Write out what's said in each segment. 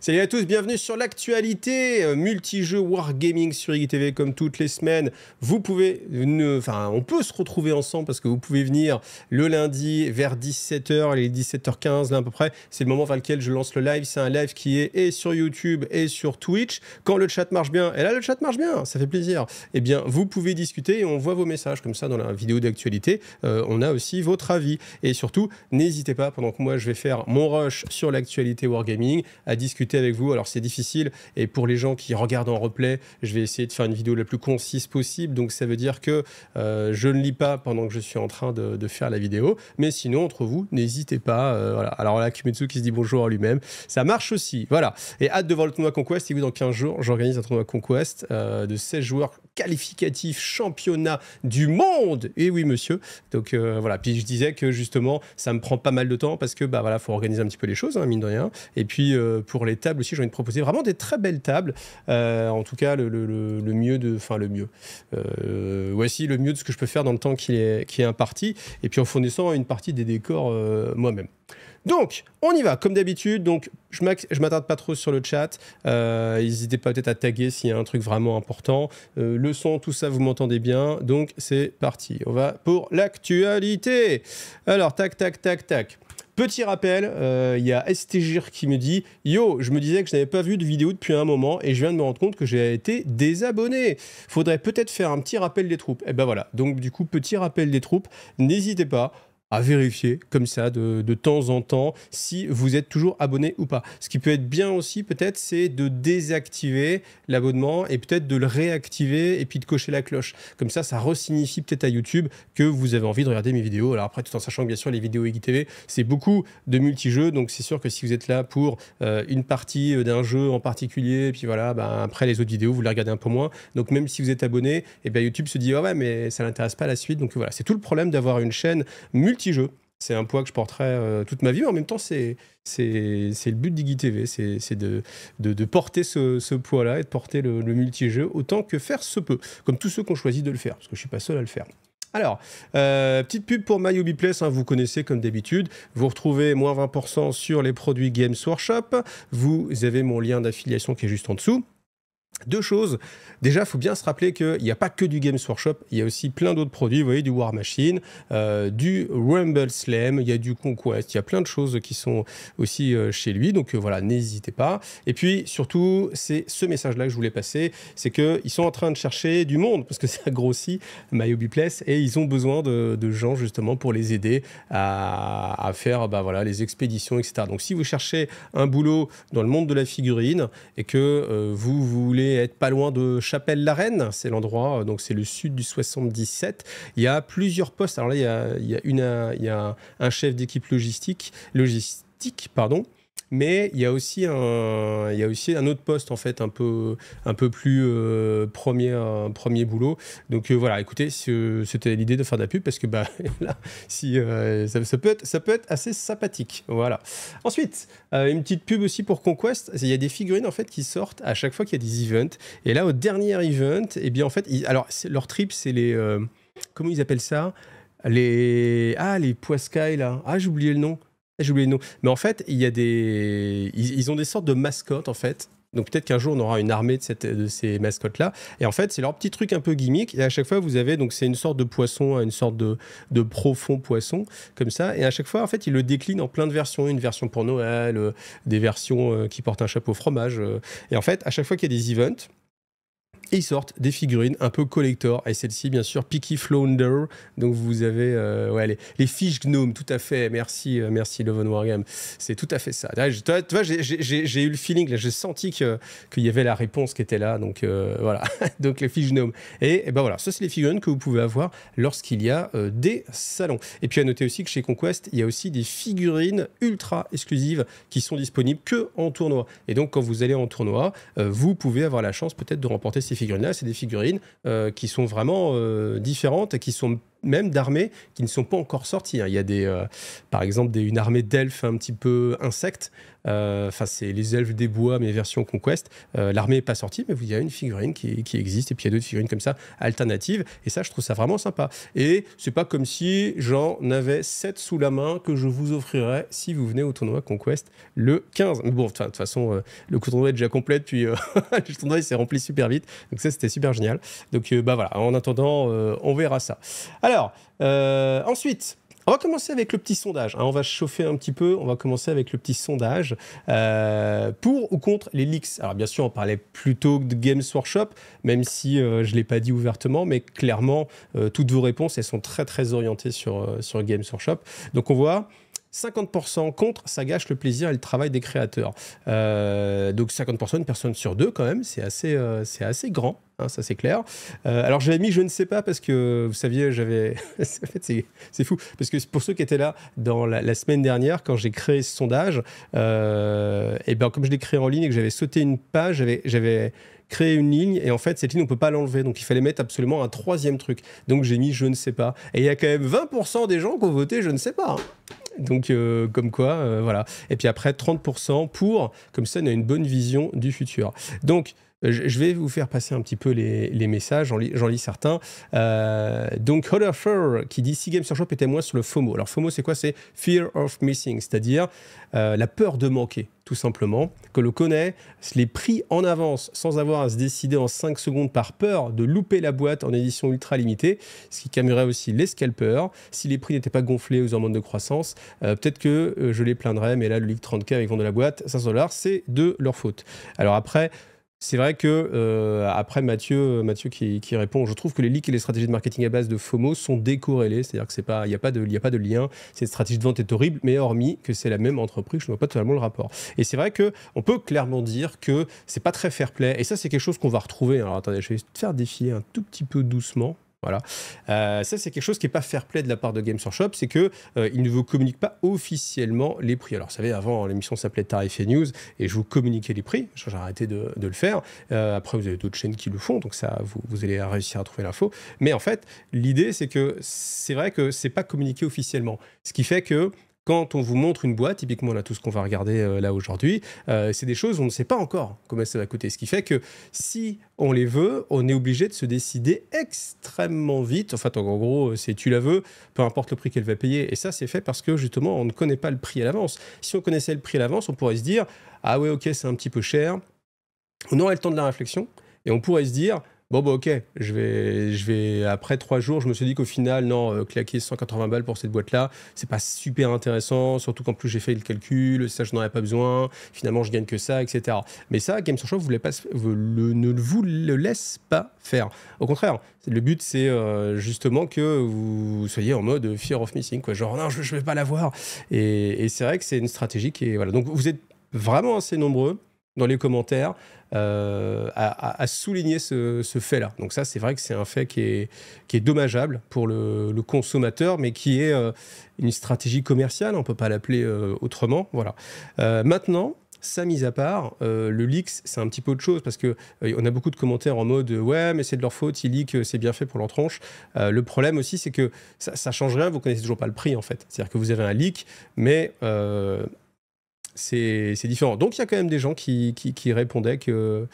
Salut à tous, bienvenue sur l'actualité multijeux Wargaming sur IGTV comme toutes les semaines. Vous pouvez, on peut se retrouver ensemble parce que vous pouvez venir le lundi vers 17h, les 17h15 là à peu près. C'est le moment vers lequel je lance le live. C'est un live qui est et sur YouTube et sur Twitch. Quand le chat marche bien, et là le chat marche bien, ça fait plaisir. Eh bien, vous pouvez discuter et on voit vos messages comme ça dans la vidéo d'actualité. On a aussi votre avis et surtout, n'hésitez pas pendant que moi je vais faire mon rush sur l'actualité Wargaming à discuter avec vous. Alors c'est difficile et pour les gens qui regardent en replay, je vais essayer de faire une vidéo la plus concise possible. Donc ça veut dire que je ne lis pas pendant que je suis en train de faire la vidéo. Mais sinon, entre vous, n'hésitez pas. Voilà. Alors là, Kimetsu qui se dit bonjour à lui-même. Ça marche aussi. Voilà. Et hâte de voir le tournoi Conquest. Et oui, dans 15 jours, j'organise un tournoi Conquest de 16 joueurs qualificatifs championnat du monde. Et oui, monsieur. Donc voilà. Puis je disais que justement, ça me prend pas mal de temps parce que voilà, faut organiser un petit peu les choses, hein, mine de rien. Et puis pour les tables aussi, j'ai envie de proposer vraiment des très belles tables. En tout cas, le mieux de... Enfin, le mieux. Voici le mieux de ce que je peux faire dans le temps qui est imparti. Et puis en fournissant une partie des décors moi-même. Donc, on y va, comme d'habitude. Donc, je m'attarde pas trop sur le chat. N'hésitez pas peut-être à taguer s'il y a un truc vraiment important. Le son, tout ça, vous m'entendez bien. Donc, c'est parti. On va pour l'actualité. Alors, tac, tac, tac, tac. Petit rappel, il y a STGIR qui me dit « Yo, je me disais que je n'avais pas vu de vidéo depuis un moment et je viens de me rendre compte que j'ai été désabonné. Faudrait peut-être faire un petit rappel des troupes. » Et ben voilà, donc du coup, petit rappel des troupes. N'hésitez pas à vérifier comme ça de temps en temps si vous êtes toujours abonné ou pas. Ce qui peut être bien aussi peut-être c'est de désactiver l'abonnement et peut-être de le réactiver et puis de cocher la cloche. Comme ça re-signifie peut-être à YouTube que vous avez envie de regarder mes vidéos. Alors après tout en sachant que bien sûr les vidéos IGTV c'est beaucoup de multijeux donc c'est sûr que si vous êtes là pour une partie d'un jeu en particulier et puis voilà après les autres vidéos vous les regardez un peu moins. Donc même si vous êtes abonné et bien YouTube se dit ouais mais ça l'intéresse pas la suite donc voilà c'est tout le problème d'avoir une chaîne multijeux. C'est un poids que je porterai toute ma vie, mais en même temps, c'est le but d'IGTV, c'est de porter ce poids-là et de porter le multijeu autant que faire se peut, comme tous ceux qui ont choisi de le faire, parce que je ne suis pas seul à le faire. Alors, petite pub pour MyHobbyPlace, hein, vous connaissez comme d'habitude. Vous retrouvez moins 20% sur les produits Games Workshop. Vous avez mon lien d'affiliation qui est juste en dessous. Deux choses. Déjà, il faut bien se rappeler qu'il n'y a pas que du Games Workshop, il y a aussi plein d'autres produits, vous voyez, du War Machine, du Rumble Slam, il y a du Conquest, il y a plein de choses qui sont aussi chez lui, donc voilà, n'hésitez pas. Et puis, surtout, c'est ce message-là que je voulais passer, c'est qu'ils sont en train de chercher du monde, parce que ça grossit, MyHobbyPlace, et ils ont besoin de gens, justement, pour les aider à faire voilà, les expéditions, etc. Donc, si vous cherchez un boulot dans le monde de la figurine, et que vous voulez être pas loin de Chapelle-la-Reine, c'est l'endroit, donc c'est le sud du 77. Il y a plusieurs postes. Alors là, il y a un chef d'équipe logistique, pardon. Mais il y a aussi un autre poste en fait un peu plus premier boulot. Donc voilà, écoutez, c'était l'idée de faire de la pub parce que là, si ça peut être assez sympathique. Voilà. Ensuite, une petite pub aussi pour Conquest. Il y a des figurines en fait qui sortent à chaque fois qu'il y a des events. Et là, au dernier event, et bien en fait, leur trip, c'est les comment ils appellent ça? Les Poiscailles là. Ah, j'ai oublié le nom. J'ai oublié le nom. Mais en fait, il y a ils ont des sortes de mascottes, en fait. Donc peut-être qu'un jour, on aura une armée de ces mascottes-là. Et en fait, c'est leur petit truc un peu gimmick. Et à chaque fois, vous avez... Donc c'est une sorte de poisson, une sorte de profond poisson, comme ça. Et à chaque fois, en fait, ils le déclinent en plein de versions. Une version pour Noël, des versions qui portent un chapeau fromage. Et en fait, à chaque fois qu'il y a des events... Et ils sortent des figurines un peu collector. Et celle-ci, bien sûr, Peaky Flounder. Donc, vous avez les fiches gnomes, tout à fait. Merci Love on Wargame. C'est tout à fait ça. Tu vois, j'ai eu le feeling, là, j'ai senti qu'il y avait la réponse qui était là. Donc, voilà. Donc, les fiches gnomes. Et ben voilà, ça, c'est les figurines que vous pouvez avoir lorsqu'il y a des salons. Et puis, à noter aussi que chez Conquest, il y a aussi des figurines ultra exclusives qui sont disponibles que en tournoi. Et donc, quand vous allez en tournoi, vous pouvez avoir la chance peut-être de remporter ces figurines-là. C'est des figurines qui sont vraiment différentes et qui sont même d'armées qui ne sont pas encore sorties. Hein. Il y a par exemple une armée d'elfes un petit peu insectes. Enfin, c'est les elfes des bois, mais version Conquest. L'armée n'est pas sortie, mais il y a une figurine qui existe, et puis il y a d'autres figurines comme ça, alternatives. Et ça, je trouve ça vraiment sympa. Et c'est pas comme si j'en avais 7 sous la main que je vous offrirais si vous venez au tournoi Conquest le 15. Mais bon, de toute façon, le tournoi est déjà complet, puis le tournoi il s'est rempli super vite. Donc ça, c'était super génial. Donc bah voilà, en attendant, on verra ça. Alors, ensuite, on va commencer avec le petit sondage. Hein. On va chauffer un petit peu. On va commencer avec le petit sondage pour ou contre les leaks. Alors bien sûr, on parlait plutôt de Games Workshop, même si je ne l'ai pas dit ouvertement, mais clairement, toutes vos réponses, elles sont très très orientées sur Games Workshop. Donc on voit 50% contre, ça gâche le plaisir et le travail des créateurs. Donc 50%, une personne sur deux quand même, c'est assez grand. Hein, ça c'est clair. Alors j'avais mis je ne sais pas parce que vous saviez j'avais en fait c'est fou parce que pour ceux qui étaient là dans la semaine dernière quand j'ai créé ce sondage et ben comme je l'ai créé en ligne et que j'avais sauté une page, j'avais créé une ligne et en fait cette ligne on peut pas l'enlever donc il fallait mettre absolument un troisième truc donc j'ai mis je ne sais pas et il y a quand même 20% des gens qui ont voté je ne sais pas. Hein. Donc, comme quoi, voilà. Et puis après, 30% pour, comme ça, on a une bonne vision du futur. Donc, je vais vous faire passer un petit peu les messages, j'en lis certains. Donc, Hodderfur qui dit « Si Games Workshop était moins sur le FOMO ». Alors, FOMO, c'est quoi? C'est « Fear of Missing », c'est-à-dire la peur de manquer, tout simplement, que l'on connaît, les prix en avance, sans avoir à se décider en 5 secondes par peur de louper la boîte en édition ultra limitée, ce qui calmerait aussi les scalpers. Si les prix n'étaient pas gonflés aux hormones de croissance, peut-être que je les plaindrais, mais là, le leak 30K avec vente de la boîte, $500, c'est de leur faute. Alors après, c'est vrai que, après Mathieu qui répond, je trouve que les leaks et les stratégies de marketing à base de FOMO sont décorrélées, c'est-à-dire qu'il n'y a pas de lien, cette stratégie de vente est horrible, mais hormis que c'est la même entreprise, je ne vois pas totalement le rapport. Et c'est vrai qu'on peut clairement dire que c'est pas très fair play, et ça c'est quelque chose qu'on va retrouver, alors attendez, je vais te faire défiler un tout petit peu doucement. Voilà. Ça, c'est quelque chose qui n'est pas fair play de la part de Games Workshop, c'est qu'ils ne vous communiquent pas officiellement les prix. Alors, vous savez, avant, l'émission s'appelait Tarif et News, et je vous communiquais les prix. J'ai arrêté de le faire. Après, vous avez d'autres chaînes qui le font, donc ça, vous allez réussir à trouver l'info. Mais en fait, l'idée, c'est que c'est vrai que c'est pas communiqué officiellement. Ce qui fait que quand on vous montre une boîte, typiquement là tout ce qu'on va regarder là aujourd'hui, c'est des choses où on ne sait pas encore combien ça va coûter. Ce qui fait que si on les veut, on est obligé de se décider extrêmement vite. En fait, en gros, c'est tu la veux, peu importe le prix qu'elle va payer. Et ça, c'est fait parce que justement, on ne connaît pas le prix à l'avance. Si on connaissait le prix à l'avance, on pourrait se dire « Ah ouais, ok, c'est un petit peu cher ». On aurait le temps de la réflexion et on pourrait se dire bon, bah ok, je vais après 3 jours, je me suis dit qu'au final, non, claquer 180 balles pour cette boîte-là, c'est pas super intéressant, surtout qu'en plus j'ai fait le calcul, ça je n'en avais pas besoin, finalement je gagne que ça, etc. Mais ça, Games Workshop ne vous le laisse pas faire. Au contraire, le but c'est justement que vous soyez en mode fear of missing, quoi, genre non, je vais pas l'avoir. Et c'est vrai que c'est une stratégie qui est... Voilà. Donc vous êtes vraiment assez nombreux dans les commentaires à souligner ce fait-là. Donc ça, c'est vrai que c'est un fait qui est dommageable pour le consommateur, mais qui est une stratégie commerciale, on ne peut pas l'appeler autrement. Voilà. Maintenant, ça mis à part, le leaks, c'est un petit peu autre chose, parce qu'on a beaucoup de commentaires en mode « Ouais, mais c'est de leur faute, ils leak, c'est bien fait pour leur tronche ». Le problème aussi, c'est que ça ne change rien, vous ne connaissez toujours pas le prix, en fait. C'est-à-dire que vous avez un leak, mais... c'est différent. Donc, il y a quand même des gens qui répondaient que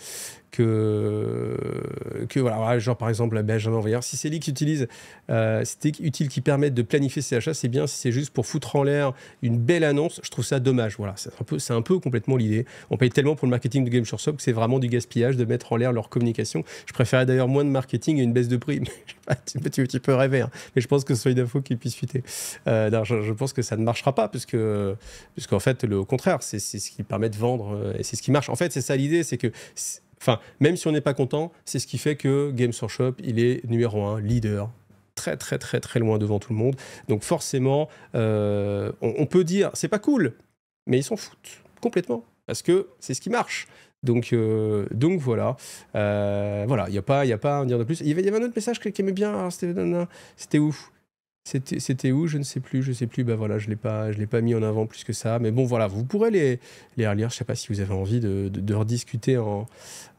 voilà, genre par exemple, Benjamin Envoyeur, si c'est leaks utilise, c'était utile qu'ils permettent de planifier ses achats, c'est bien. Si c'est juste pour foutre en l'air une belle annonce, je trouve ça dommage. Voilà, c'est un peu complètement l'idée. On paye tellement pour le marketing de Games Workshop que c'est vraiment du gaspillage de mettre en l'air leur communication. Je préférais d'ailleurs moins de marketing et une baisse de prix. Tu peux rêver, hein. Mais je pense que ce soit une info qui puisse fuiter. Je pense que ça ne marchera pas, puisqu'en fait, au contraire, c'est ce qui permet de vendre et c'est ce qui marche. En fait, c'est ça l'idée, c'est que... Enfin, même si on n'est pas content, c'est ce qui fait que Games Workshop, il est numéro 1, leader, très très très très loin devant tout le monde. Donc forcément, on peut dire, c'est pas cool, mais ils s'en foutent complètement, parce que c'est ce qui marche. Donc voilà, il n'y a pas à en dire de plus. Il y avait un autre message qui aimait bien, c'était où? C'était où? Je ne sais plus, bah voilà, je l'ai pas mis en avant plus que ça. Mais bon, voilà, vous pourrez les relire. Je sais pas si vous avez envie de rediscuter en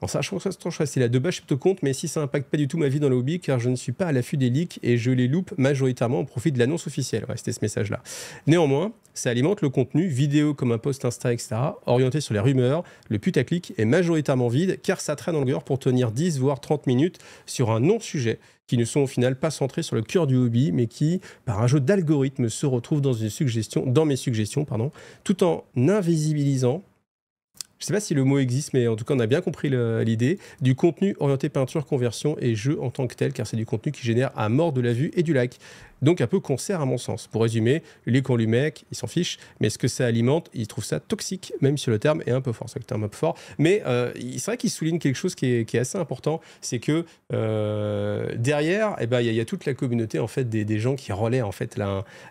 sachant que ça, c'est la de base, je suis plutôt contre, mais si ça impacte pas du tout ma vie dans le hobby, car je ne suis pas à l'affût des leaks et je les loupe majoritairement au profit de l'annonce officielle. Ouais, c'était ce message-là. Néanmoins, ça alimente le contenu, vidéo comme un post Insta, etc., orienté sur les rumeurs. Le putaclic est majoritairement vide, car ça traîne en longueur pour tenir 10 voire 30 minutes sur un non-sujet, qui ne sont au final pas centrés sur le cœur du hobby, mais qui, par un jeu d'algorithme, se retrouvent dans mes suggestions, tout en invisibilisant, je ne sais pas si le mot existe, mais en tout cas, on a bien compris l'idée, du contenu orienté peinture, conversion et jeu en tant que tel, car c'est du contenu qui génère à mort de la vue et du like. Donc un peu concert à mon sens. Pour résumer, les qu'on lui met, il s'en fiche, mais ce que ça alimente, il trouve ça toxique, même si le terme est un peu fort. C'est le terme un peu fort. Mais c'est vrai qu'il souligne quelque chose qui est assez important, c'est que derrière, il y a toute la communauté en fait, des gens qui relaient en fait,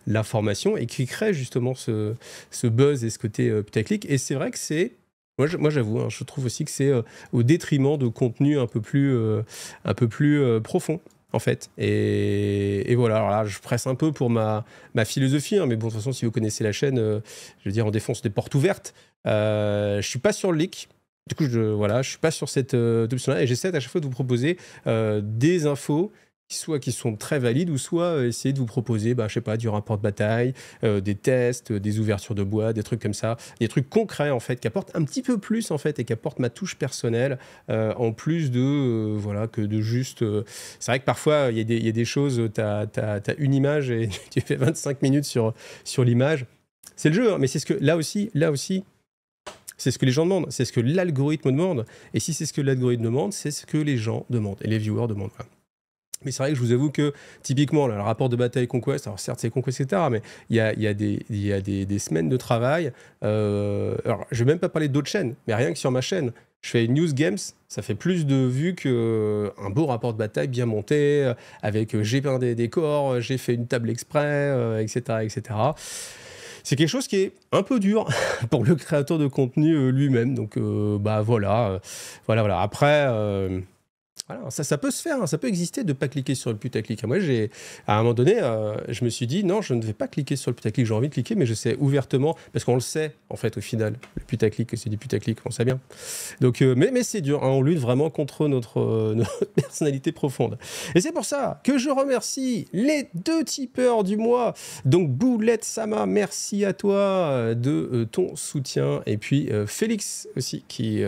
l'information et qui créent justement ce buzz et ce côté putaclic. Et c'est vrai que c'est... Moi j'avoue, hein, je trouve aussi que c'est au détriment de contenu un peu plus profond, en fait. Et voilà, alors là, je presse un peu pour ma philosophie, hein, mais bon, de toute façon, si vous connaissez la chaîne, je veux dire, on défonce des portes ouvertes. Je suis pas sur le leak. Du coup, je suis pas sur cette option-là, et j'essaie à chaque fois de vous proposer des infos soit qui sont très valides, ou soit essayer de vous proposer, je sais pas, du rapport de bataille, des tests, des ouvertures de boîtes, des trucs comme ça, des trucs concrets en fait, qui apportent un petit peu plus en fait, et qui apportent ma touche personnelle, en plus de, voilà, que de juste... c'est vrai que parfois, il y a des choses, t'as une image et tu fais 25 minutes sur l'image. C'est le jeu, hein, mais c'est ce que, là aussi, c'est ce que les gens demandent, c'est ce que l'algorithme demande, et si c'est ce que l'algorithme demande, c'est ce que les gens demandent, et les viewers demandent. Voilà. Mais c'est vrai que je vous avoue que, typiquement, là, le rapport de bataille Conquest, alors certes c'est Conquest, etc., mais il y a des semaines de travail. Alors, je ne vais même pas parler d'autres chaînes, mais rien que sur ma chaîne, je fais News Games, ça fait plus de vues qu'un beau rapport de bataille bien monté, avec j'ai peint des décors, j'ai fait une table exprès, etc., etc. C'est quelque chose qui est un peu dur pour le créateur de contenu lui-même. Donc, voilà. Après... voilà, ça peut se faire, hein, ça peut exister de ne pas cliquer sur le putaclic. Moi, à un moment donné, je me suis dit, non, je ne vais pas cliquer sur le putaclic, j'ai envie de cliquer, mais je sais ouvertement, parce qu'on le sait, en fait, au final, le putaclic, que c'est du putaclic, on sait bien. Donc, mais c'est dur, hein, on lutte vraiment contre notre personnalité profonde. Et c'est pour ça que je remercie les 2 tipeurs du mois. Donc, Boulette Sama, merci à toi de ton soutien. Et puis, Félix aussi, qui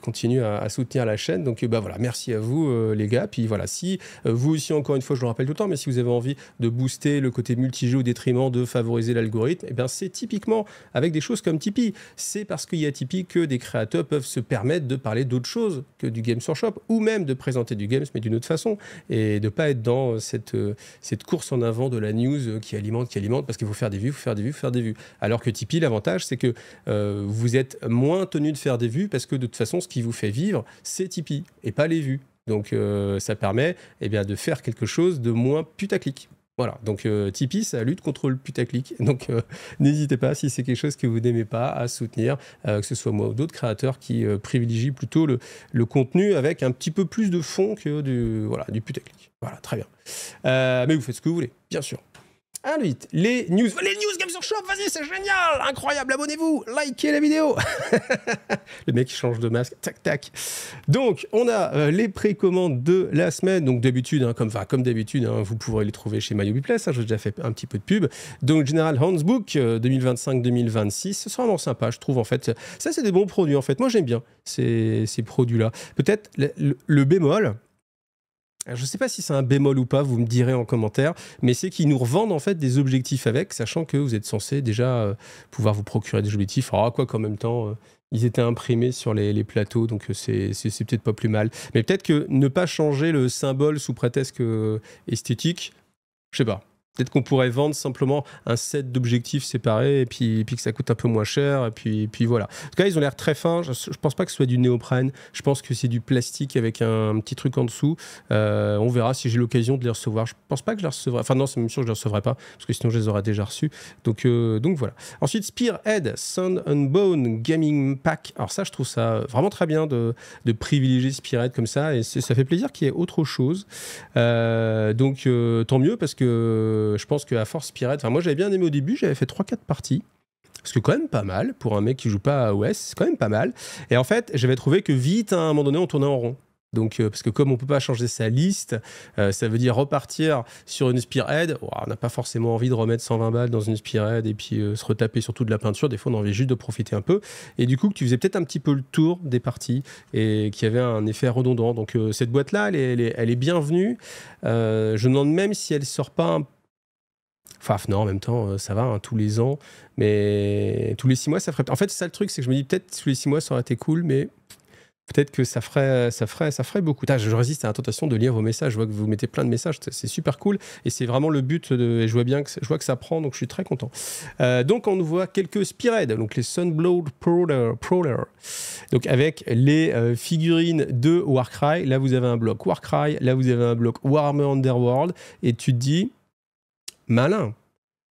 continue à soutenir la chaîne. Donc, voilà. Merci à vous les gars, puis voilà, si vous aussi, encore une fois, je le rappelle tout le temps, mais si vous avez envie de booster le côté multijeu au détriment de favoriser l'algorithme, eh bien c'est typiquement avec des choses comme Tipeee. C'est parce qu'il y a Tipeee que des créateurs peuvent se permettre de parler d'autre chose que du Games Workshop, ou même de présenter du Games, mais d'une autre façon, et de ne pas être dans cette course en avant de la news qui alimente, parce qu'il faut faire des vues, Alors que Tipeee, l'avantage, c'est que vous êtes moins tenu de faire des vues, parce que de toute façon, ce qui vous fait vivre, c'est Tipeee, et pas les vues. Donc ça permet de faire quelque chose de moins putaclic. Voilà, donc Tipeee, ça lutte contre le putaclic. Donc n'hésitez pas, si c'est quelque chose que vous n'aimez pas, à soutenir, que ce soit moi ou d'autres créateurs qui privilégient plutôt le contenu avec un petit peu plus de fond que du putaclic. Voilà, très bien. Mais vous faites ce que vous voulez, bien sûr. Ensuite, les news Games Workshop, vas-y, c'est génial, incroyable, abonnez-vous, likez la vidéo. Le mec change de masque, tac tac. Donc, on a les précommandes de la semaine. Donc d'habitude, comme d'habitude, vous pourrez les trouver chez MyHobbyPlace. J'ai déjà fait un petit peu de pub. Donc General Handbook 2025-2026, c'est vraiment sympa, je trouve en fait. Ça, c'est des bons produits en fait. Moi, j'aime bien ces produits-là. Peut-être le bémol. Je ne sais pas si c'est un bémol ou pas, vous me direz en commentaire, mais c'est qu'ils nous revendent en fait des objectifs avec, sachant que vous êtes censé déjà pouvoir vous procurer des objectifs. Alors quoi qu'en même temps, ils étaient imprimés sur les plateaux, donc c'est peut-être pas plus mal. Mais peut-être que ne pas changer le symbole sous prétexte esthétique, je sais pas. Peut-être qu'on pourrait vendre simplement un set d'objectifs séparés et puis que ça coûte un peu moins cher. Et puis voilà. En tout cas, ils ont l'air très fins. Je ne pense pas que ce soit du néoprène. Je pense que c'est du plastique avec un petit truc en dessous. On verra si j'ai l'occasion de les recevoir. Je ne pense pas que je les recevrai. Enfin non, c'est même sûr que je ne les recevrai pas parce que sinon je les aurais déjà reçus. Donc voilà. Ensuite, Spearhead Sun and Bone Gaming Pack. Alors ça, je trouve ça vraiment très bien de privilégier Spearhead comme ça. Et ça fait plaisir qu'il y ait autre chose. Donc tant mieux parce que je pense qu'à force Spearhead, moi j'avais bien aimé au début, j'avais fait 3-4 parties. Ce qui est quand même pas mal pour un mec qui joue pas à OS, c'est quand même pas mal. Et en fait, j'avais trouvé que vite, à un moment donné, on tournait en rond. Donc, parce que comme on peut pas changer sa liste, ça veut dire repartir sur une Spearhead. On n'a pas forcément envie de remettre 120 balles dans une Spearhead et puis se retaper sur toute de la peinture. Des fois, on a envie juste de profiter un peu. Et du coup, que tu faisais peut-être un petit peu le tour des parties et qu'il y avait un effet redondant. Donc, cette boîte-là, elle est bienvenue. Je me demande même si elle sort pas Enfin, non, en même temps, ça va, hein, tous les ans. Mais tous les 6 mois, ça ferait... En fait, c'est ça le truc, c'est que je me dis peut-être tous les 6 mois, ça aurait été cool, mais peut-être que ça ferait beaucoup. Je résiste à la tentation de lire vos messages. Je vois que vous mettez plein de messages, c'est super cool. Et c'est vraiment le but. Et je vois que ça prend, donc je suis très content. Donc, on nous voit quelques Spearhead, donc les Sunblood Prowler. Donc, avec les figurines de Warcry. Là, vous avez un bloc Warcry. Là, vous avez un bloc Warhammer Underworld. Et tu te dis... Malin.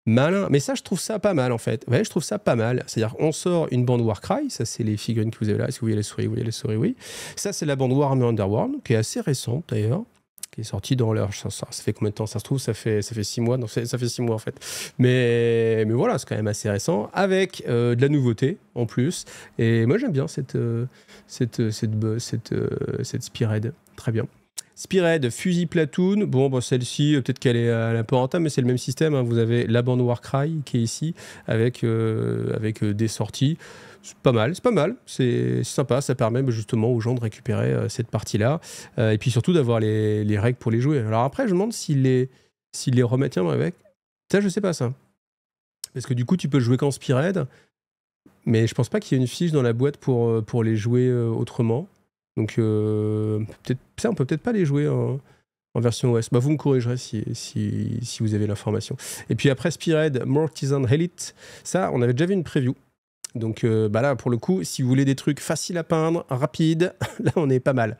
Mais ça, je trouve ça pas mal, en fait. Ouais, je trouve ça pas mal. C'est-à-dire, on sort une bande Warcry. Ça, c'est les figurines que vous avez là. Est-ce que vous voyez les souris, oui. Ça, c'est la bande Warhammer Underworld, qui est assez récente, d'ailleurs. Qui est sortie dans leur... Ça fait combien de temps ça se trouve? Ça fait 6 mois. Non, ça fait 6 mois, en fait. Mais voilà, c'est quand même assez récent. Avec de la nouveauté, en plus. Et moi, j'aime bien cette Spearhead. Très bien. Spearhead, fusil platoon. Bon, celle-ci, peut-être qu'elle est un peu rentable, mais c'est le même système. Hein. Vous avez la bande Warcry qui est ici, avec des sorties. C'est pas mal, c'est sympa. Ça permet justement aux gens de récupérer cette partie-là. Et puis surtout d'avoir les règles pour les jouer. Alors après, je me demande s'ils les remettent avec. Ça, je sais pas ça. Parce que du coup, tu peux jouer qu'en Spearhead. Mais je pense pas qu'il y ait une fiche dans la boîte pour les jouer autrement. Donc, ça, on peut peut-être pas les jouer en version OS. Vous me corrigerez si vous avez l'information. Et puis après, Spearhead Mortisan Elite, ça, on avait déjà vu une preview. Donc là, pour le coup, si vous voulez des trucs faciles à peindre, rapides, là, on est pas mal.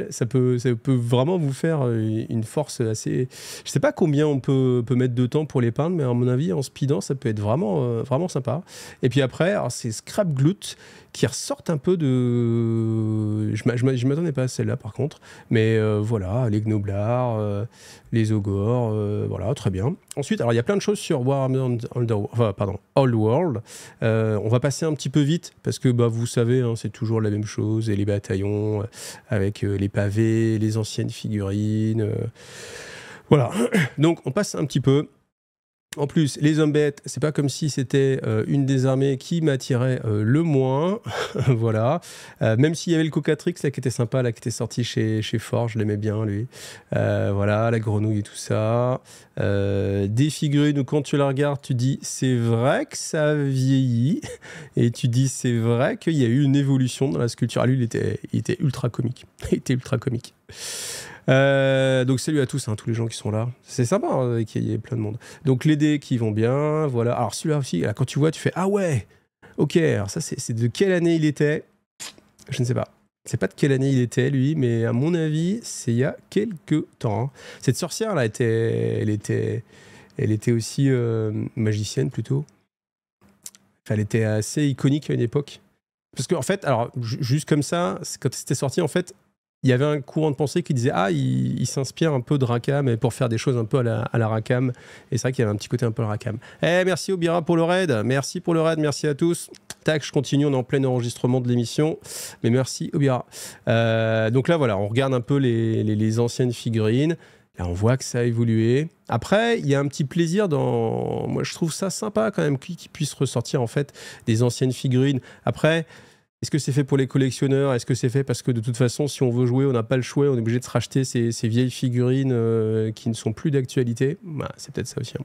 Ça peut vraiment vous faire une force assez... Je sais pas combien on peut mettre de temps pour les peindre, mais à mon avis, en speedant, ça peut être vraiment sympa. Et puis après, c'est Scrap Glut qui ressortent un peu de... Je m'attendais pas à celle-là, par contre. Mais voilà, les Gnoblards, les Ogors, voilà, très bien. Ensuite, alors il y a plein de choses sur Warhammer Old World. On va passer un petit peu vite parce que vous savez, hein, c'est toujours la même chose et les bataillons avec les pavés, les anciennes figurines. Voilà. Donc on passe un petit peu. En plus, les Zombettes, c'est pas comme si c'était une des armées qui m'attirait le moins. Voilà. Même s'il y avait le Cocatrix là, qui était sympa, là, qui était sorti chez Forge, je l'aimais bien, lui. Voilà, la grenouille et tout ça. Des figurines où quand tu la regardes, tu dis c'est vrai que ça vieillit. Et tu dis c'est vrai qu'il y a eu une évolution dans la sculpture. Ah, lui, il était ultra comique. Donc salut à tous, hein, tous les gens qui sont là. C'est sympa hein, qu'il y ait plein de monde. Donc les dés qui vont bien, voilà. Alors celui-là aussi, là, quand tu vois, tu fais ah ouais, ok. Alors ça, c'est de quelle année il était? Je ne sais pas. C'est pas de quelle année il était lui, mais à mon avis, c'est il y a quelques temps. Hein. Cette sorcière là, elle était aussi magicienne plutôt. Enfin, elle était assez iconique à une époque. Parce qu'en fait, alors juste comme ça, quand c'était sorti, en fait. Il y avait un courant de pensée qui disait il s'inspire un peu de Rackham pour faire des choses un peu à la Rackham. Et c'est vrai qu'il y avait un petit côté un peu Rackham. Merci Obira pour le raid. Merci pour le raid. Merci à tous. Tac, je continue. On est en plein enregistrement de l'émission. Mais merci Obira. Donc là, voilà, on regarde un peu les anciennes figurines. Là, on voit que ça a évolué. Après, il y a un petit plaisir dans... Moi, je trouve ça sympa quand même qu'ils puissent ressortir en fait des anciennes figurines. Après... Est-ce que c'est fait pour les collectionneurs? Est-ce que c'est fait parce que de toute façon, si on veut jouer, on n'a pas le choix, on est obligé de se racheter ces vieilles figurines qui ne sont plus d'actualité? C'est peut-être ça aussi. Hein.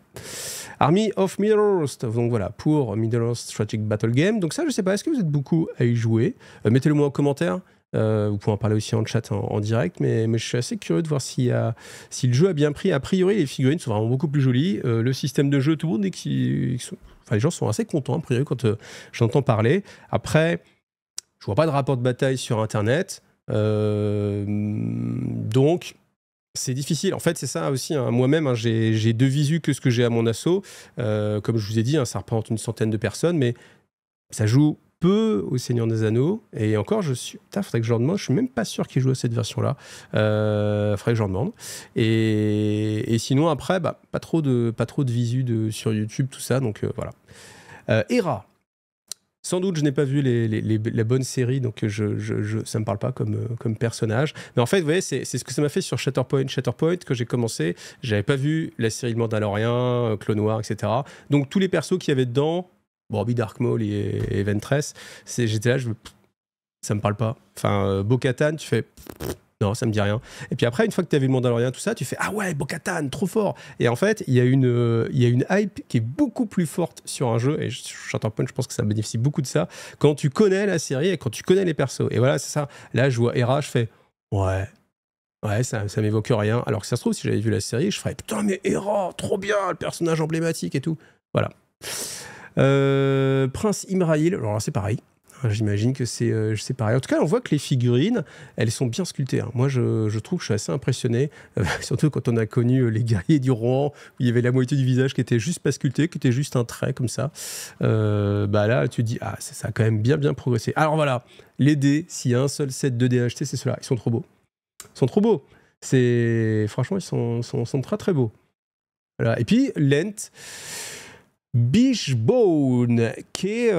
Army of Middle-earth, donc voilà, pour Middle-earth Strategic Battle Game. Donc ça, je ne sais pas, est-ce que vous êtes beaucoup à y jouer? Mettez-le moi en commentaire. Vous pouvez en parler aussi en chat en direct, mais je suis assez curieux de voir si le jeu a bien pris. A priori, les figurines sont vraiment beaucoup plus jolies. Le système de jeu, tout le monde dit les gens sont assez contents, a priori, quand j'entends parler. Après, je vois pas de rapport de bataille sur Internet. Donc, c'est difficile. En fait, c'est ça aussi. Hein. Moi-même, hein, j'ai 2 visus que ce que j'ai à mon assaut. Comme je vous ai dit, hein, ça représente une centaine de personnes, mais ça joue peu au Seigneur des Anneaux. Et encore, faudrait que je leur demande. Je suis même pas sûr qu'ils jouent à cette version-là. Faudrait que je leur demande. Et sinon, après, pas trop de visu sur YouTube, tout ça. Donc, voilà. Hera. Sans doute, je n'ai pas vu la bonne série, donc ça ne me parle pas comme personnage. Mais en fait, vous voyez, c'est ce que ça m'a fait sur Shatterpoint. Shatterpoint, que j'ai commencé, j'avais pas vu la série Le Mandalorian, Clone Wars, etc. Donc tous les persos qu'il y avait dedans, Bobby Dark Maul et Ventress, j'étais là, ça me parle pas. Enfin, Bo-Katan, tu fais... Non, ça me dit rien. Et puis après, une fois que tu as vu le Mandalorian, tout ça, tu fais ah ouais, Bo-Katan, trop fort. Et en fait, il y a une hype qui est beaucoup plus forte sur un jeu. Et Shatterpoint, je pense que ça bénéficie beaucoup de ça quand tu connais la série et quand tu connais les persos. Et voilà, c'est ça. Là, je vois Hera, je fais ouais, ça m'évoque rien. Alors que ça se trouve, si j'avais vu la série, je ferais putain, mais Hera, trop bien, le personnage emblématique et tout. Voilà. Prince Imrahil, alors là, c'est pareil. J'imagine que c'est pareil. En tout cas, on voit que les figurines, elles sont bien sculptées. Hein. Moi, je trouve que je suis assez impressionné, surtout quand on a connu les guerriers du Rohan, où il y avait la moitié du visage qui était juste pas sculpté, qui était juste un trait comme ça. Là, tu te dis, ah, ça a quand même bien progressé. Alors voilà, les dés, s'il y a un seul set de dés à acheter, c'est ceux-là. Ils sont trop beaux. Ils sont trop beaux. Franchement, ils sont très beaux. Voilà. Et puis, Lent. Beachbone, qui est,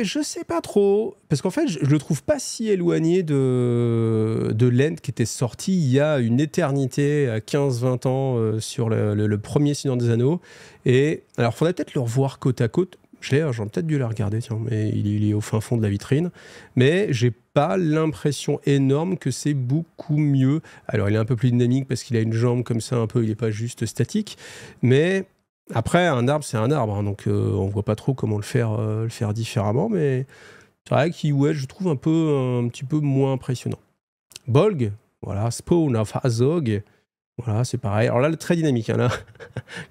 je sais pas trop, parce qu'en fait, je le trouve pas si éloigné de Lent qui était sorti il y a une éternité, à 15-20 ans, sur le premier Seigneur des Anneaux. Et alors, faudrait peut-être le revoir côte à côte. J'aurais peut-être dû la regarder, tiens, mais il est au fin fond de la vitrine. Mais j'ai pas l'impression énorme que c'est beaucoup mieux. Alors, il est un peu plus dynamique parce qu'il a une jambe comme ça, un peu, il est pas juste statique, mais... Après, un arbre, c'est un arbre, hein, donc on voit pas trop comment le faire différemment, mais c'est vrai qu'il, ouais, je trouve un petit peu moins impressionnant. Bolg, voilà, Spawn of Azog, voilà, c'est pareil. Alors là, très dynamique, hein, là.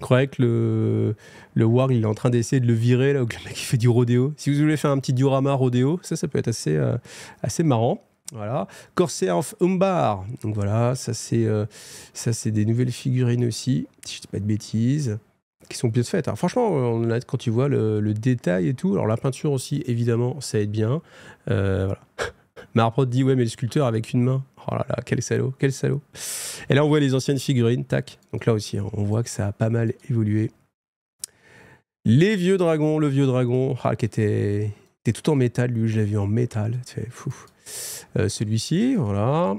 Je croyais que le Warg, il est en train d'essayer de le virer, là, où le mec il fait du rodéo. Si vous voulez faire un petit diorama rodéo, ça peut être assez marrant. Voilà, Corsair of Umbar. Donc voilà, ça c'est des nouvelles figurines aussi, si je dis pas de bêtises, qui sont bien faites. Alors, franchement, quand tu vois le détail et tout, alors la peinture aussi, évidemment, ça aide bien. Voilà. Marprod dit ouais, mais le sculpteur avec une main. Oh là là, quel salaud, quel salaud. Et là, on voit les anciennes figurines, tac. Donc là aussi, hein, on voit que ça a pas mal évolué. Les vieux dragons, le vieux dragon, qui était tout en métal, lui, je l'ai vu en métal. C'est fou. Celui-ci, voilà,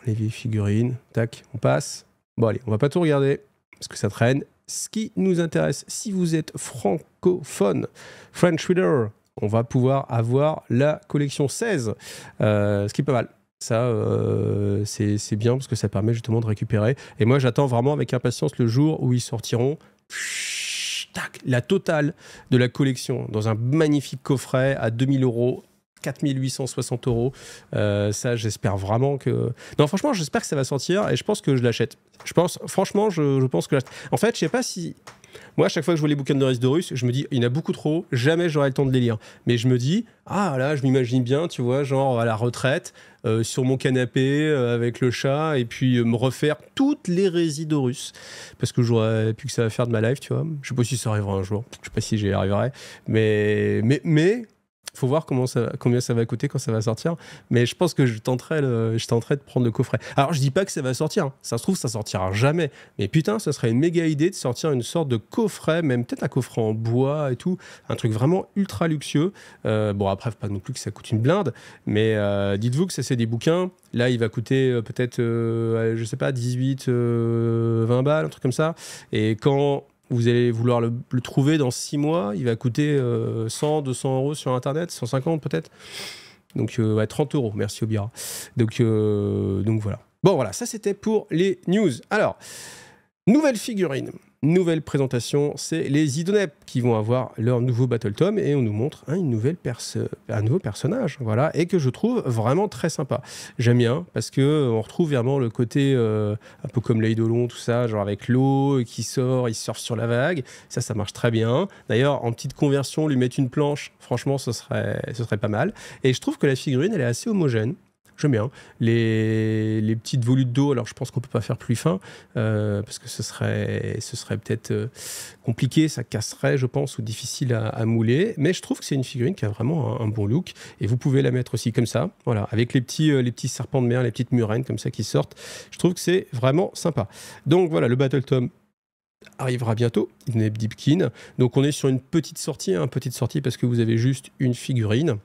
les vieilles figurines, tac, on passe. Bon, allez, on va pas tout regarder parce que ça traîne. Ce qui nous intéresse, si vous êtes francophone, French Reader, on va pouvoir avoir la collection 16, ce qui est pas mal. Ça, c'est bien parce que ça permet justement de récupérer. Et moi, j'attends vraiment avec impatience le jour où ils sortiront la totale de la collection dans un magnifique coffret à 2000 €. 4860 €. Ça, j'espère vraiment que... Non, franchement, j'espère que ça va sortir et je pense que je l'achète. Franchement, je pense que... En fait, je sais pas si... Moi, à chaque fois que je vois les bouquins de Doris, je me dis, il y en a beaucoup trop, jamais j'aurai le temps de les lire. Mais je me dis, ah là, je m'imagine bien, tu vois, genre à la retraite, sur mon canapé, avec le chat, et puis me refaire toutes les Résidorus. Parce que j'aurais plus que ça à faire de ma life, tu vois. Je sais pas si ça arrivera un jour, je sais pas si j'y arriverai. Mais faut voir combien ça va coûter quand ça va sortir. Mais je pense que je tenterai de prendre le coffret. Alors, je dis pas que ça va sortir. Hein. Ça se trouve, ça sortira jamais. Mais putain, ça serait une méga idée de sortir une sorte de coffret, même peut-être un coffret en bois et tout. Un truc vraiment ultra luxueux. Bon, après, faut pas non plus que ça coûte une blinde. Mais dites-vous que ça, c'est des bouquins. Là, il va coûter peut-être, je sais pas, 18, 20 balles, un truc comme ça. Et quand... vous allez vouloir le trouver dans 6 mois, il va coûter 100, 200 € sur Internet, 150 peut-être. Donc, ouais, 30 €, merci Obira. Donc voilà. Bon, voilà, ça c'était pour les news. Alors, nouvelle figurine. nouvelle présentation, c'est les Idonep qui vont avoir leur nouveau Battle Tome et on nous montre un nouveau personnage, voilà, et que je trouve vraiment très sympa. J'aime bien parce que on retrouve vraiment le côté un peu comme l'Eidolon, tout ça, genre avec l'eau qui sort, il surfe sur la vague, ça marche très bien. D'ailleurs, en petite conversion, lui mettre une planche, franchement, ce serait pas mal. Et je trouve que la figurine, elle est assez homogène. J'aime bien. Les petites volutes d'eau, alors je pense qu'on peut pas faire plus fin, parce que ce serait peut-être compliqué, ça casserait, je pense, ou difficile à mouler. Mais je trouve que c'est une figurine qui a vraiment un bon look. Et vous pouvez la mettre aussi comme ça, voilà, avec les petits serpents de mer, les petites murènes comme ça qui sortent. Je trouve que c'est vraiment sympa. Donc voilà, le Battle Tome arrivera bientôt, Idonep Deepkin. Donc on est sur une petite sortie parce que vous avez juste une figurine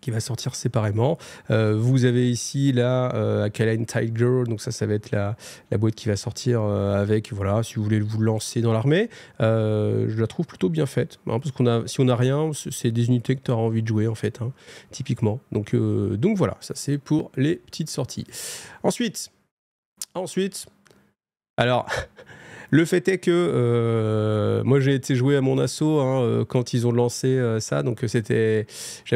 qui va sortir séparément. Vous avez ici là Akaline Tiger, donc ça va être la boîte qui va sortir avec, voilà, si vous voulez vous lancer dans l'armée. Je la trouve plutôt bien faite, hein, parce si on n'a rien, c'est des unités que tu auras envie de jouer en fait, hein, typiquement. Donc voilà, ça c'est pour les petites sorties. Ensuite, alors... Le fait est que moi j'ai été jouer à mon assaut quand ils ont lancé ça, donc j'avais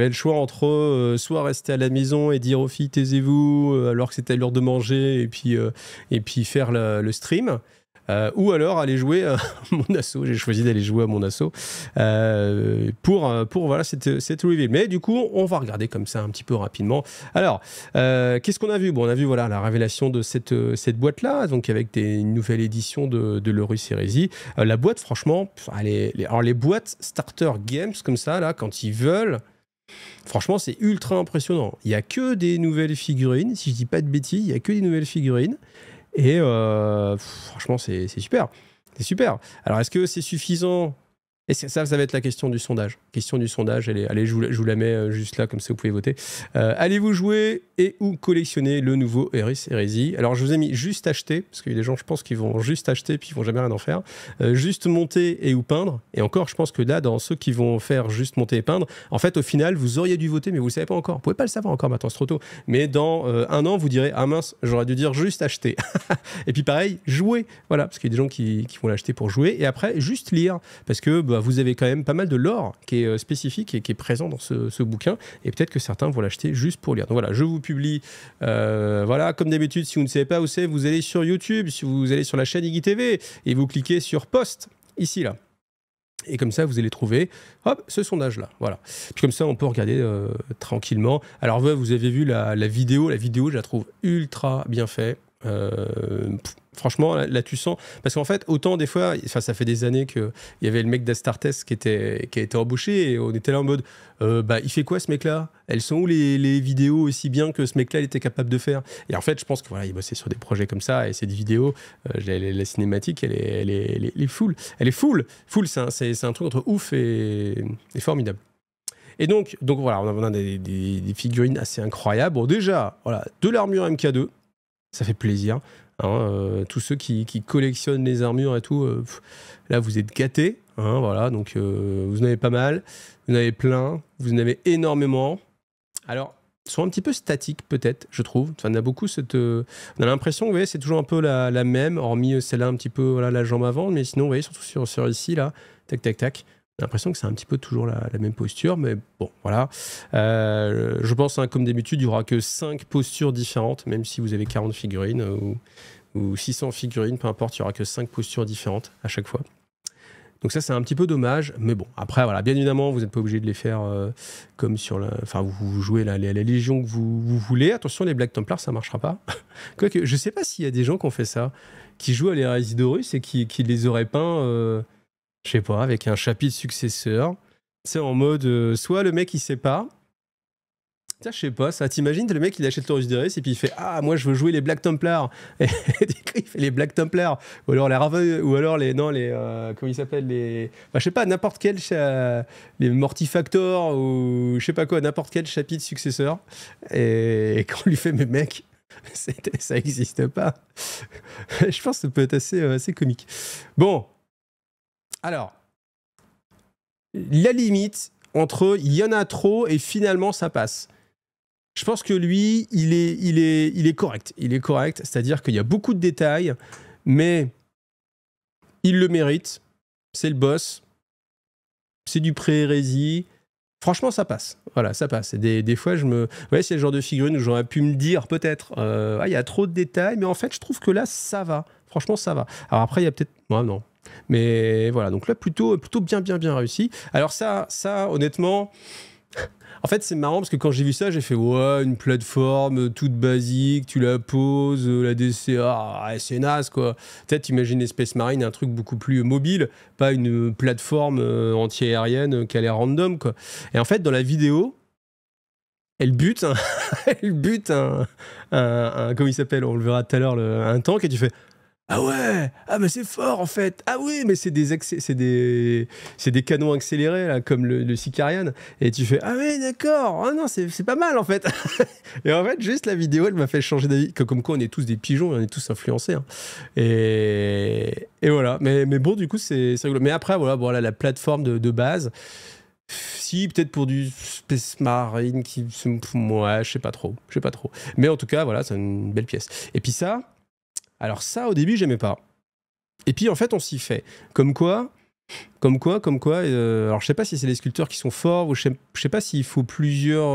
le choix entre soit rester à la maison et dire aux filles taisez-vous alors que c'était l'heure de manger et puis faire le stream. Ou alors aller jouer à mon assaut. J'ai choisi d'aller jouer à mon assaut pour voilà, cette reveal. Mais du coup, on va regarder comme ça un petit peu rapidement. Alors, qu'est-ce qu'on a vu? Bon, on a vu voilà, la révélation de cette boîte-là, donc avec une nouvelle édition de l'Horus Heresy. La boîte, franchement, alors les boîtes Starter Games comme ça, là, quand ils veulent... Franchement, c'est ultra impressionnant. Il n'y a que des nouvelles figurines. Si je dis pas de bêtises, il n'y a que des nouvelles figurines. Et franchement, c'est super. C'est super. Alors, est-ce que c'est suffisant? Et ça va être la question du sondage. Question du sondage, allez, je vous la mets juste là, comme ça vous pouvez voter. Allez-vous jouer et ou collectionner le nouveau Horus Heresy? Alors je vous ai mis juste acheter, parce qu'il y a des gens, je pense, qui vont juste acheter puis ils vont jamais rien en faire. Juste monter et ou peindre. Et encore, je pense que là, dans ceux qui vont faire juste monter et peindre, en fait, au final, vous auriez dû voter, mais vous le savez pas encore. Vous pouvez pas le savoir encore maintenant, c'est trop tôt. Mais dans un an, vous direz, ah mince, j'aurais dû dire juste acheter. Et puis pareil, jouer. Voilà, parce qu'il y a des gens qui vont l'acheter pour jouer. Et après, juste lire, parce que vous avez quand même pas mal de lore qui est spécifique et qui est présent dans ce bouquin, et peut-être que certains vont l'acheter juste pour lire. Donc voilà, je vous publie, voilà, comme d'habitude, si vous ne savez pas où c'est, vous allez sur YouTube, si vous allez sur la chaîne IGTV, et vous cliquez sur Post, ici, là. Et comme ça, vous allez trouver, hop, ce sondage-là, voilà. Puis comme ça, on peut regarder tranquillement. Alors vous avez vu la vidéo, je la trouve ultra bien faite. Franchement, là tu sens, parce qu'en fait, autant des fois, ça fait des années qu'il y avait le mec d'Astartes qui a été embauché et on était là en mode il fait quoi ce mec-là? Elles sont où les vidéos aussi bien que ce mec-là il était capable de faire? Et en fait, je pense que voilà, il bossait sur des projets comme ça et cette vidéo, la cinématique, elle est full. Elle est full, c'est un truc entre ouf et formidable. Et donc voilà, on a des figurines assez incroyables. Bon, déjà, voilà, de l'armure MK2. Ça fait plaisir. Hein, tous ceux qui collectionnent les armures et tout, là vous êtes gâtés. Hein, voilà, donc vous en avez pas mal, vous en avez plein, vous en avez énormément. Alors, ils sont un petit peu statiques peut-être, je trouve. Enfin, on a beaucoup on a l'impression, vous voyez, c'est toujours un peu la même, hormis celle-là un petit peu, voilà, la jambe avant, mais sinon, vous voyez, surtout sur ici, là, tac, tac, tac. J'ai l'impression que c'est un petit peu toujours la même posture, mais bon, voilà. Je pense, hein, comme d'habitude, il n'y aura que 5 postures différentes, même si vous avez 40 figurines ou 600 figurines, peu importe, il n'y aura que 5 postures différentes à chaque fois. Donc ça, c'est un petit peu dommage, mais bon, après, voilà, bien évidemment, vous n'êtes pas obligé de les faire comme sur la... Enfin, vous jouez la Légion que vous voulez. Attention, les Black Templars, ça ne marchera pas. Quoique, je ne sais pas s'il y a des gens qui ont fait ça, qui jouent à l'Hérésie d'Horus et qui les auraient peints... je sais pas, avec un chapitre successeur. C'est en mode, soit le mec il sait pas. Tiens, je sais pas, ça t'imagines, le mec il achète l'Horus Heresy et puis il fait ah, moi je veux jouer les Black Templars. Et du coup, il fait les Black Templars. Ou alors les Raven, ou alors comment ils s'appellent, je sais pas, n'importe quel, les Mortifactor ou je sais pas quoi, n'importe quel chapitre successeur. Et quand on lui fait, mais mec, ça existe pas. Je pense que ça peut être assez comique. Bon. Alors, la limite entre il y en a trop et finalement ça passe. Je pense que lui, il est correct. Il est correct, c'est-à-dire qu'il y a beaucoup de détails, mais Il le mérite. C'est le boss. C'est du pré-hérésie. Franchement, ça passe. Voilà, ça passe. Et des fois, ouais, c'est le genre de figurine où j'aurais pu me dire, peut-être, il y a trop de détails, mais en fait, je trouve que là, ça va. Franchement, ça va. Alors après, il y a peut-être... Ouais, non. Mais voilà, donc là, plutôt bien réussi. Alors ça, honnêtement... En fait, c'est marrant parce que quand j'ai vu ça, j'ai fait ouais, une plateforme toute basique, tu la poses, la DCA, c'est naze quoi. Peut-être t'imagines Space Marine, un truc beaucoup plus mobile, pas une plateforme anti-aérienne qui a l'air random quoi. Et en fait, dans la vidéo, elle bute, elle bute comment il s'appelle, on le verra tout à l'heure, un tank et tu fais ah ouais, ah mais c'est fort en fait. Ah oui, mais c'est des canons accélérés là, comme le Sicarian. Et tu fais ah oui d'accord. Ah non c'est pas mal en fait. Et en fait juste la vidéo elle m'a fait changer d'avis. Comme quoi on est tous des pigeons, on est tous influencés. Hein. Et voilà. Mais bon du coup c'est rigolo. Mais après voilà la plateforme de base. Si peut-être pour du Space Marine qui ouais je sais pas trop. Mais en tout cas voilà c'est une belle pièce. Et puis ça. Alors ça, au début, j'aimais pas. Et puis, en fait, on s'y fait. Comme quoi, alors, je sais pas si c'est les sculpteurs qui sont forts, ou je sais pas s'il faut plusieurs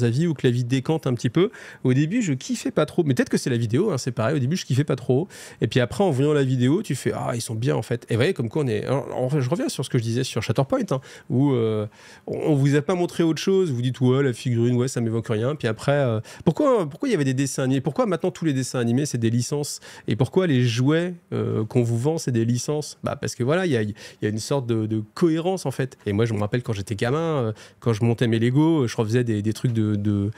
avis, ou que la vie décante un petit peu. Au début, je kiffais pas trop. Mais peut-être que c'est la vidéo, hein, c'est pareil. Au début, je kiffais pas trop. Et puis après, en voyant la vidéo, tu fais « Ah, ils sont bien, en fait. » Et vous voyez, comme quoi on est... Alors, je reviens sur ce que je disais sur Shatterpoint, hein, où on vous a pas montré autre chose. Vous dites « Ouais, la figurine, ouais, ça m'évoque rien. » Puis après, pourquoi il y avait des dessins animés? Pourquoi maintenant tous les dessins animés, c'est des licences? Et pourquoi les jouets qu'on vous vend, c'est des licences? Bah, parce que voilà, il y a une sorte de cohérence en fait. Et moi je me rappelle quand j'étais gamin, quand je montais mes Lego, je refaisais des trucs de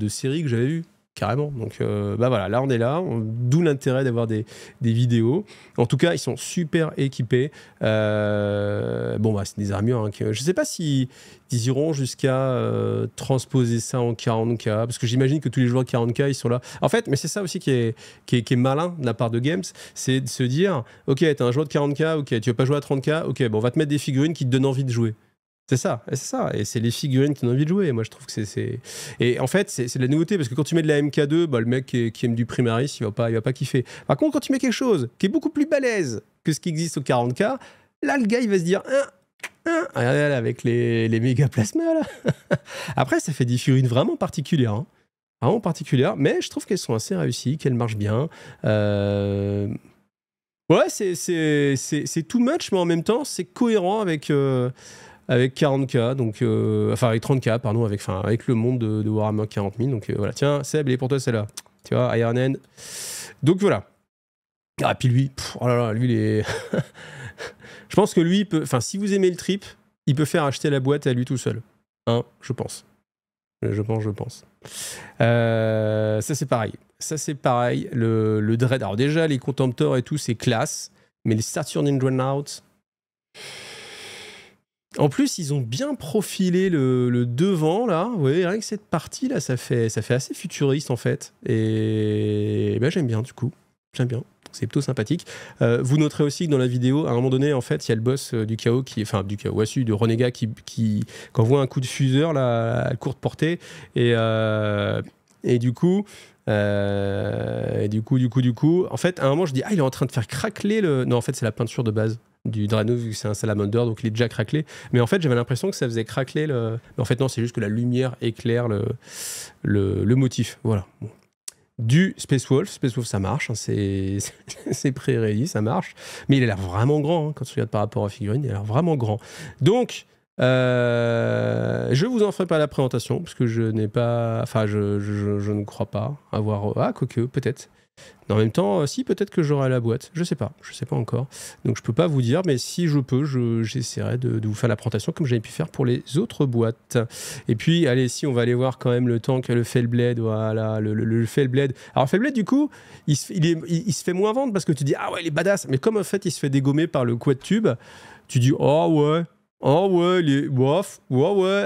séries que j'avais vues carrément. Donc bah voilà, là on est là, d'où l'intérêt d'avoir des vidéos. En tout cas ils sont super équipés. Bon bah c'est des armures, hein, je sais pas si ils iront jusqu'à transposer ça en 40K, parce que j'imagine que tous les joueurs de 40K ils sont là. En fait, mais c'est ça aussi qui est malin de la part de Games, c'est de se dire ok t'es un joueur de 40K, ok tu veux pas jouer à 30K, ok bon on va te mettre des figurines qui te donnent envie de jouer. C'est ça. Et c'est les figurines qui ont envie de jouer. Moi, je trouve que c'est... Et en fait, c'est de la nouveauté, parce que quand tu mets de la MK2, bah, le mec qui aime du Primaris, il va pas kiffer. Par contre, quand tu mets quelque chose qui est beaucoup plus balèze que ce qui existe au 40K, là, le gars, il va se dire... Regardez là, avec les méga plasmas, là. Après, ça fait des figurines vraiment particulières. Hein. Vraiment particulières. Mais je trouve qu'elles sont assez réussies, qu'elles marchent bien. Ouais, c'est too much, mais en même temps, c'est cohérent avec 40K, donc, enfin avec 30K, pardon, avec le monde de Warhammer 40 000. Donc voilà, tiens, Seb, elle est pour toi celle-là. Tu vois, Iron Hand. Donc voilà. Ah, puis lui, oh là là, lui, il est... Je pense que lui, enfin, si vous aimez le trip, il peut faire acheter la boîte à lui tout seul. Hein, je pense. Je pense. Ça, c'est pareil. Le Dread. Alors déjà, les Contemptors et tout, c'est classe. Mais les Saturn in Dreadnought... En plus, ils ont bien profilé le devant, là. Vous voyez, rien que cette partie, là, ça fait assez futuriste, en fait. Et ben, j'aime bien, du coup. J'aime bien. C'est plutôt sympathique. Vous noterez aussi que dans la vidéo, à un moment donné, en fait, il y a le boss du chaos de Renégat qui envoie un coup de fuseur, là, à courte portée. Et du coup... en fait, à un moment, je dis, il est en train de faire craqueler le... Non, en fait, c'est la peinture de base du Drano, vu que c'est un salamander, donc il est déjà craquelé. Mais en fait, j'avais l'impression que ça faisait craqueler le... Mais en fait, non, c'est juste que la lumière éclaire le motif. Voilà. Bon. Du Space Wolf, ça marche, hein, c'est pré-ready, ça marche. Mais il a l'air vraiment grand, hein, quand tu regardes par rapport à figurine, il a l'air vraiment grand. Donc... je vous en ferai pas la présentation parce que je n'ai pas, enfin je ne crois pas avoir, quoique peut-être. En même temps, si peut-être que j'aurai la boîte, je sais pas encore. Donc je peux pas vous dire, mais si je peux, j'essaierai de vous faire la présentation comme j'avais pu faire pour les autres boîtes. Et puis allez, si on va aller voir quand même le tank, le Fellblade, voilà, le Fellblade. Alors Fellblade du coup, il se fait moins vendre parce que tu dis ah ouais il est badass, mais comme en fait il se fait dégommer par le quad tube, tu dis oh ouais, il est... Bof, ouais.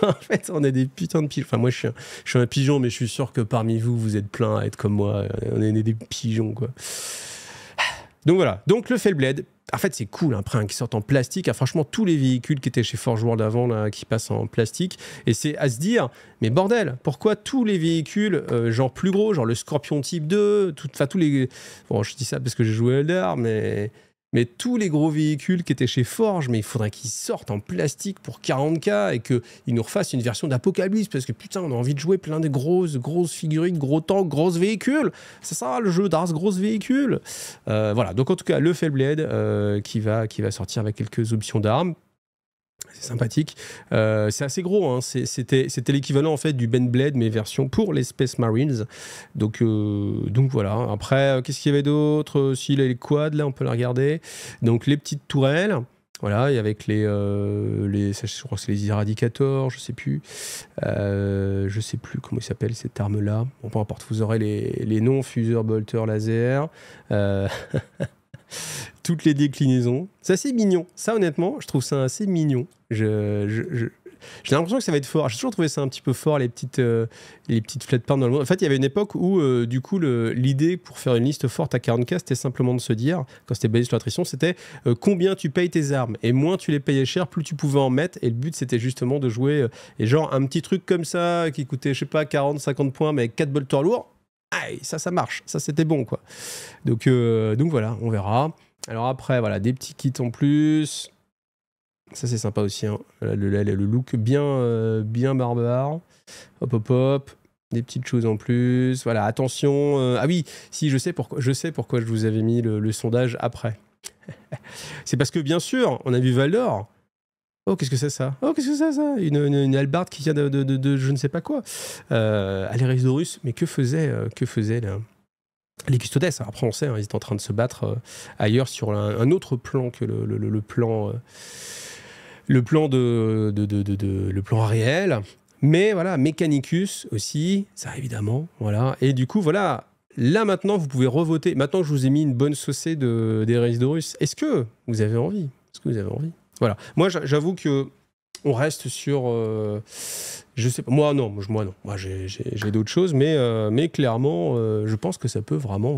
En fait, on est des putains de pigeons. Enfin, moi, je suis un pigeon, mais je suis sûr que parmi vous, vous êtes plein à être comme moi. On est des pigeons, quoi. Donc voilà. Donc le Fellblade, En fait, c'est cool, après, qui sortent en plastique. Ah, franchement, tous les véhicules qui étaient chez Forge World avant, là, qui passent en plastique. Et c'est à se dire, mais bordel, pourquoi tous les véhicules, genre plus gros, genre le Scorpion Type 2, tous les... Bon, je dis ça parce que j'ai joué à Eldar, mais tous les gros véhicules qui étaient chez Forge, mais il faudrait qu'ils sortent en plastique pour 40K et qu'ils nous refassent une version d'Apocalypse, parce que putain, on a envie de jouer plein de grosses figurines, gros tanks, grosses véhicules. C'est ça le jeu d'Ars, grosses véhicules. Voilà, donc en tout cas, le Fellblade qui va sortir avec quelques options d'armes. C'est sympathique. C'est assez gros. Hein. C'était l'équivalent en fait du Ben Blade, mais version pour les Space Marines. Donc voilà. Après, qu'est-ce qu'il y avait d'autre? Si les quads, là, on peut les regarder. Donc les petites tourelles. Voilà, et avec je crois que c'est les Eradicators, je sais plus comment il s'appelle cette arme-là. Bon, peu importe, vous aurez les noms, fuseur, bolter, laser. Toutes les déclinaisons. C'est assez mignon. Ça, honnêtement, je trouve ça assez mignon. J'ai l'impression que ça va être fort. J'ai toujours trouvé ça un petit peu fort, les petites flat parts dans le monde. En fait, il y avait une époque où, du coup, l'idée pour faire une liste forte à 40K, c'était simplement de se dire, quand c'était basé sur l'attrition, c'était combien tu payes tes armes. Et moins tu les payais cher, plus tu pouvais en mettre. Et le but, c'était justement de jouer. Et genre, un petit truc comme ça, qui coûtait, je sais pas, 40, 50 points, mais avec 4 bolters lourds. Aïe, ça marche. Ça, c'était bon, quoi. Donc voilà, on verra. Alors après, voilà, des petits kits en plus. Ça, c'est sympa aussi. Hein. Le look bien barbare. Hop. Des petites choses en plus. Voilà, attention. Ah oui, si, je sais pourquoi je vous avais mis le sondage après. C'est parce que, bien sûr, on a vu Valdor. Oh, qu'est-ce que c'est ça? Oh, qu'est-ce que c'est ça? Une hallebarde qui vient de je ne sais pas quoi. Aléris Dorus, mais que faisait là les Custodes? Après, on sait, hein, ils étaient en train de se battre ailleurs sur un autre plan que le plan réel. Mais voilà, Mechanicus aussi, ça évidemment. Voilà. Et du coup, voilà. Là, maintenant, vous pouvez revoter. Maintenant que je vous ai mis une bonne saucée d'Aléris Dorus, est-ce que vous avez envie? Voilà. Moi, j'avoue que on reste sur... je sais pas. Moi, non. Moi, j'ai d'autres choses. Mais clairement, je pense que ça peut vraiment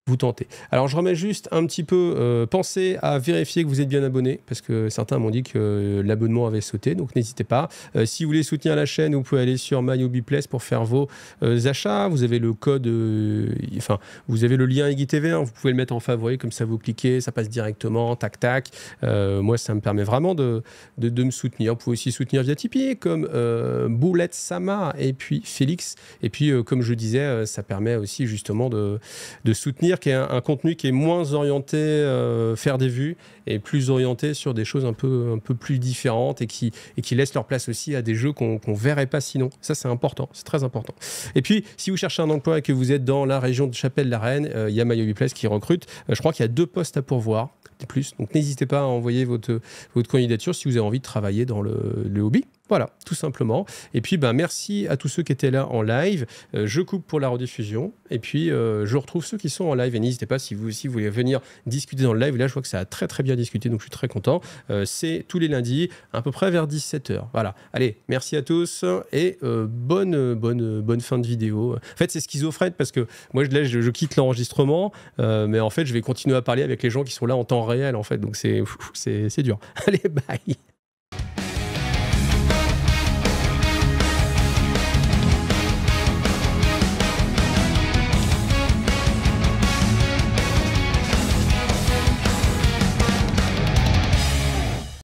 vous tenter. Alors, je remets juste un petit peu... pensez à vérifier que vous êtes bien abonné, parce que certains m'ont dit que l'abonnement avait sauté, donc n'hésitez pas. Si vous voulez soutenir la chaîne, vous pouvez aller sur MyHobbyPlace pour faire vos achats. Vous avez le code... vous avez le lien IGTV, hein, vous pouvez le mettre en favori, comme ça vous cliquez, ça passe directement, tac. Moi, ça me permet vraiment de me soutenir. Vous pouvez aussi soutenir via Tipeee, comme Boulette Sama et puis Félix. Et puis, comme je disais, ça permet aussi justement de soutenir, qui est un contenu qui est moins orienté faire des vues et plus orienté sur des choses un peu plus différentes et qui laissent leur place aussi à des jeux qu'on verrait pas sinon. Ça, c'est important, c'est très important. Et puis, si vous cherchez un emploi et que vous êtes dans la région de Chapelle-la-Reine, il y a MyHobbyPlace qui recrute. Je crois qu'il y a 2 postes à pourvoir, plus. Donc, n'hésitez pas à envoyer votre candidature si vous avez envie de travailler dans le hobby. Voilà, tout simplement. Et puis, merci à tous ceux qui étaient là en live. Je coupe pour la rediffusion. Et puis, je retrouve ceux qui sont en live. Et n'hésitez pas, si vous aussi vous voulez venir discuter dans le live. Là, je vois que ça a très, très bien discuté. Donc, je suis très content. C'est tous les lundis, à peu près vers 17h. Voilà. Allez, merci à tous. Et bonne fin de vidéo. En fait, c'est schizophrène parce que moi, je quitte l'enregistrement. Mais en fait, je vais continuer à parler avec les gens qui sont là en temps réel. En fait, donc, c'est dur. Allez, bye.